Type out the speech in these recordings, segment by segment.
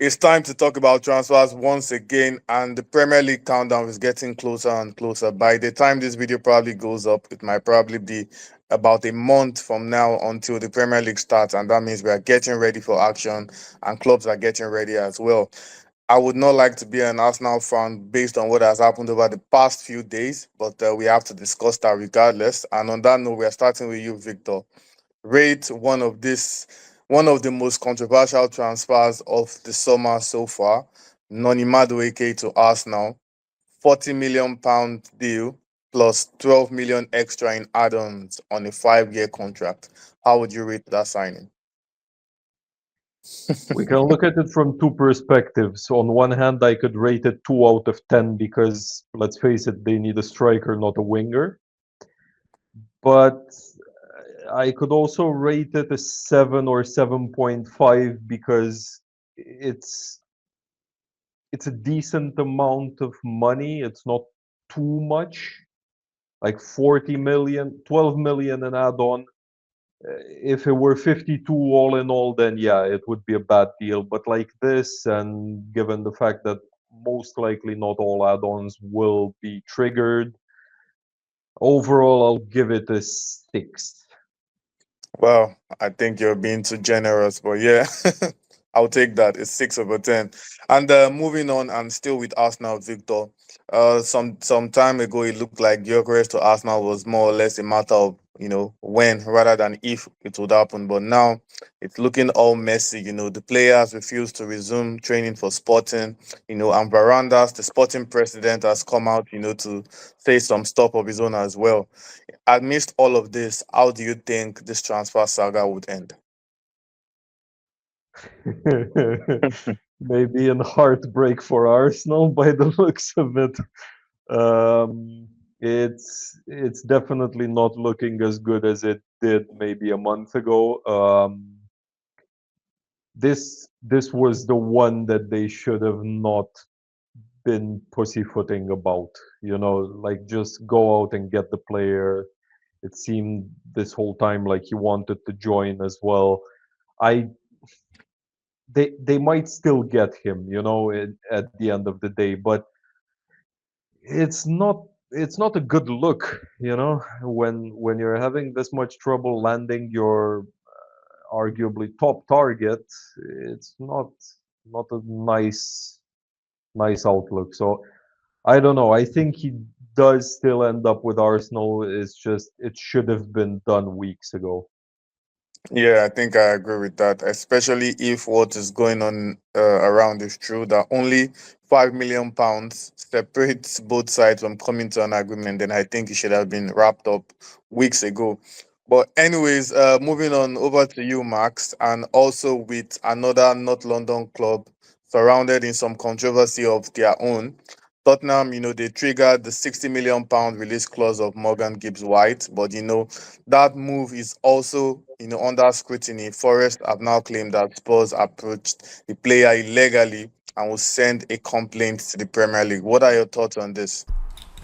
It's time to talk about transfers once again, and the Premier League countdown is getting closer and closer. By the time this video probably goes up, it might probably be about a month from now until the Premier League starts, and that means we are getting ready for action, and clubs are getting ready as well. I would not like to be an Arsenal fan based on what has happened over the past few days, but we have to discuss that regardless. And on that note, we are starting with you, Victor. Rate one of the most controversial transfers of the summer so far. Noni Madueke to Arsenal, £40 million deal plus 12 million extra in add-ons on a 5-year contract. How would you rate that signing? We can look at it from two perspectives. On one hand, I could rate it 2 out of 10 because, let's face it, they need a striker, not a winger. But I could also rate it a 7 or 7.5 because it's it's a decent amount of money. It's not too much. Like 40 million, 12 million an add-on. If it were 52 all in all, then yeah, it would be a bad deal. But like this, and given the fact that most likely not all add-ons will be triggered, overall, I'll give it a 6. Well, I think you're being too generous, but yeah, I'll take that. It's 6/10. And moving on, and still with Arsenal, Victor. Some time ago, it looked like Gyokores to Arsenal was more or less a matter of when rather than if it would happen. But now it's looking all messy. The players refuse to resume training for Sporting. And Varandas, the Sporting president, has come out, to say some stuff of his own as well. Amidst all of this, how do you think this transfer saga would end? Maybe a heartbreak for Arsenal by the looks of it. It's definitely not looking as good as it did maybe a month ago. This was the one that they should have not been pussyfooting about. Like just go out and get the player. It seemed this whole time like he wanted to join as well. I they might still get him, at the end of the day, but it's not it's not a good look, when you're having this much trouble landing your arguably top target. It's not a nice outlook. So I don't know. I think he does still end up with Arsenal. It's just it should have been done weeks ago. Yeah, I think I agree with that, especially if what is going on around is true, that only £5 million separates both sides from coming to an agreement. Then I think it should have been wrapped up weeks ago. But anyways, moving on over to you, Max, and also with another North London club surrounded in some controversy of their own. Tottenham, they triggered the £60 million release clause of Morgan Gibbs White, but that move is also, under scrutiny. Forest have now claimed that Spurs approached the player illegally and will send a complaint to the Premier League. What are your thoughts on this?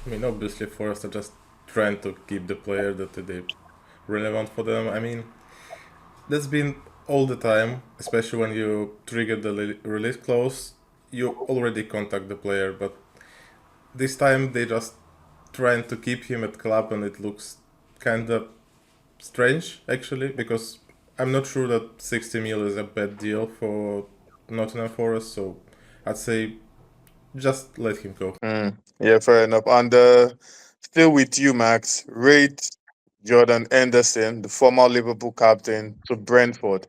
I mean, obviously, Forest are just trying to keep the player that they relevant for them. I mean, that's been all the time, especially when you trigger the release clause. You already contact the player, but this time they just trying to keep him at club, and it looks kind of strange actually, because I'm not sure that 60 mil is a bad deal for Nottingham Forest. So I'd say just let him go. Yeah, fair enough. And still with you, Max, rate Jordan Henderson, the former Liverpool captain, to Brentford,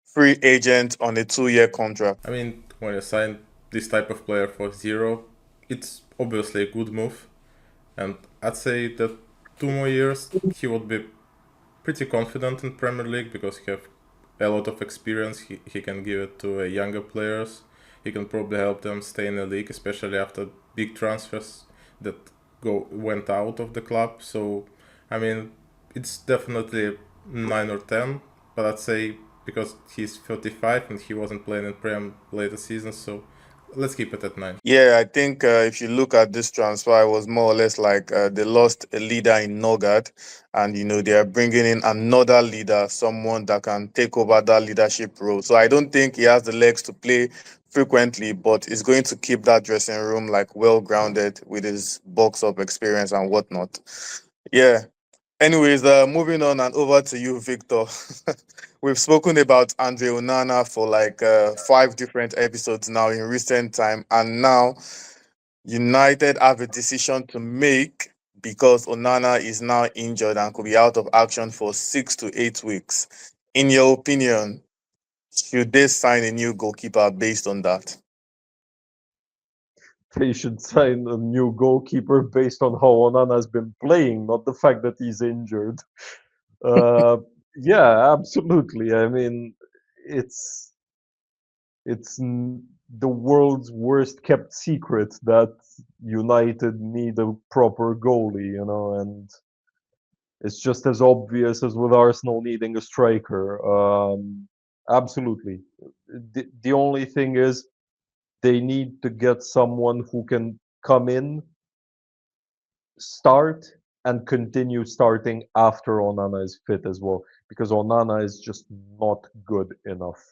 free agent on a 2-year contract. I mean, when you sign this type of player for zero, it's obviously a good move. And I'd say that 2 more years he would be pretty confident in Premier League because he have a lot of experience. He can give it to younger players. He can probably help them stay in the league, especially after big transfers that went out of the club. So, I mean, it's definitely 9 or 10. But I'd say because he's 35 and he wasn't playing in Prem later season, so let's keep it at 9. Yeah, I think if you look at this transfer, it was more or less like they lost a leader in Nogard, and they are bringing in another leader, someone that can take over that leadership role. So I don't think he has the legs to play frequently, but he's going to keep that dressing room like well grounded with his box of experience and whatnot. Yeah. Anyways, moving on and over to you, Victor. We've spoken about Andre Onana for like 5 different episodes now in recent time, and now United have a decision to make because Onana is now injured and could be out of action for 6 to 8 weeks. In your opinion, should they sign a new goalkeeper based on that? They should sign a new goalkeeper based on how Onana has been playing, not the fact that he's injured. Uh, yeah, absolutely. I mean, it's the world's worst kept secret that United need a proper goalie, and it's just as obvious as with Arsenal needing a striker. Absolutely. The only thing is they need to get someone who can come in, start, and continue starting after Onana is fit as well, because Onana is just not good enough.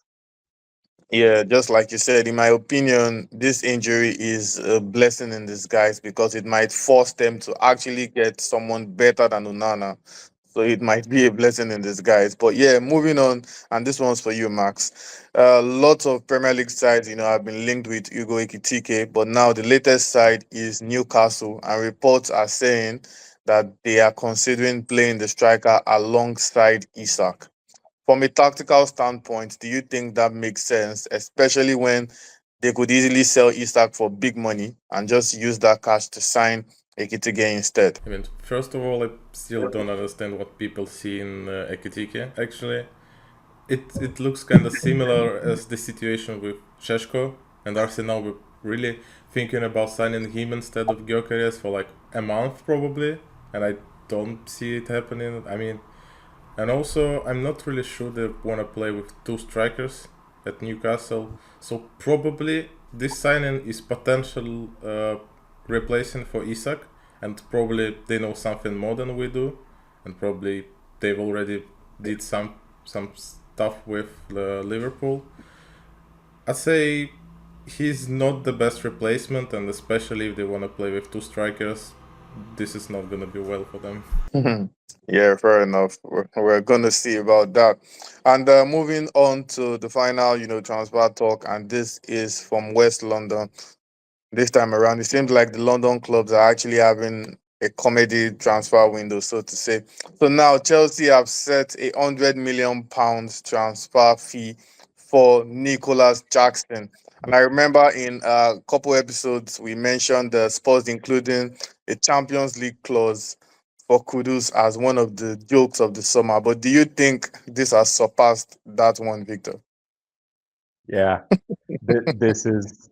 Yeah, just like you said, in my opinion, this injury is a blessing in disguise because it might force them to actually get someone better than Unana. So it might be a blessing in disguise. But yeah, moving on, and this one's for you, Max. Lots of Premier League sides, have been linked with Hugo Ekitike, but now the latest side is Newcastle, and reports are saying that they are considering playing the striker alongside Isak. From a tactical standpoint, do you think that makes sense, especially when they could easily sell Isak for big money and just use that cash to sign Ekitike instead? I mean, first of all, I still don't understand what people see in Ekitike. Actually, it looks kind of similar as the situation with Sheshko and Arsenal were really thinking about signing him instead of Gyokores for like a month probably, and I don't see it happening. I mean, and also I'm not really sure they want to play with two strikers at Newcastle, so probably this signing is potential replacing for Isak, and probably they know something more than we do, and probably they've already did some stuff with Liverpool. I'd say he's not the best replacement, and especially if they want to play with two strikers, this is not gonna be well for them. Yeah, fair enough. We're going to see about that. And moving on to the final, transfer talk, and this is from West London. This time around, it seems like the London clubs are actually having a comedy transfer window, so to say. So now Chelsea have set £100 million transfer fee for Nicholas Jackson. And I remember in a couple episodes we mentioned the Spurs including a Champions League clause for Kudus as one of the jokes of the summer. But do you think this has surpassed that one, Victor? Yeah, this is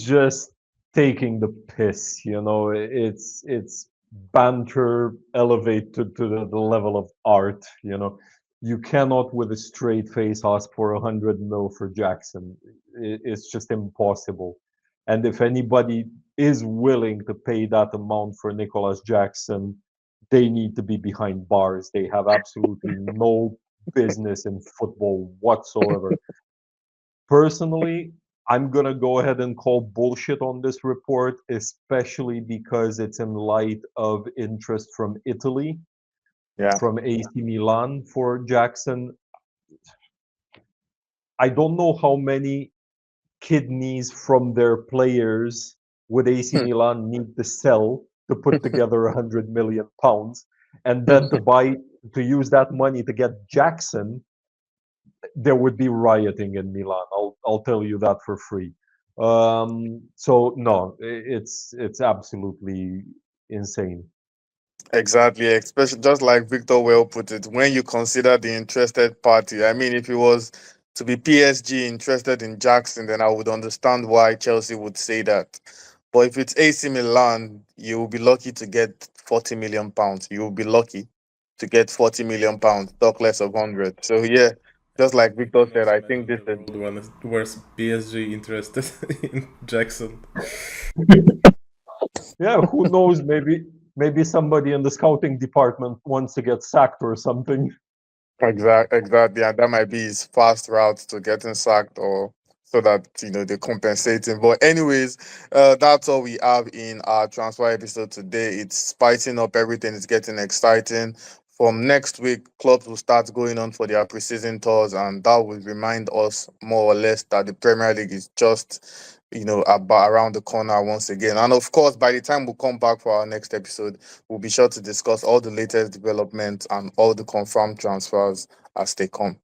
just taking the piss. It's banter elevated to the level of art. You cannot, with a straight face, ask for 100 mil for Jackson. It's just impossible. And if anybody is willing to pay that amount for Nicholas Jackson, they need to be behind bars. They have absolutely no business in football whatsoever. Personally, I'm going to go ahead and call bullshit on this report, especially because it's in light of interest from Italy, Yeah. from AC Milan for Jackson. I don't know how many kidneys from their players would AC Milan need to sell to put together 100 million pounds, and then to use that money to get Jackson. There would be rioting in Milan. I'll tell you that for free. So no, it's absolutely insane. Exactly, especially just like Victor well put it, when you consider the interested party. I mean, if it was to be PSG interested in Jackson, then I would understand why Chelsea would say that. But if it's AC Milan, you will be lucky to get £40 million. You will be lucky to get £40 million, talk less of 100. So yeah, Just like Victor can said, also I think imagine this the is world when where's PSG interested in Jackson. Yeah, who knows? Maybe somebody in the scouting department wants to get sacked or something. exactly, and that might be his fast route to getting sacked, or so that they compensate him. But anyways, that's all we have in our transfer episode today. It's spicing up everything. It's getting exciting. From next week, clubs will start going on for their preseason tours, and that will remind us more or less that the Premier League is just about around the corner once again. And of course, by the time we come back for our next episode, we'll be sure to discuss all the latest developments and all the confirmed transfers as they come.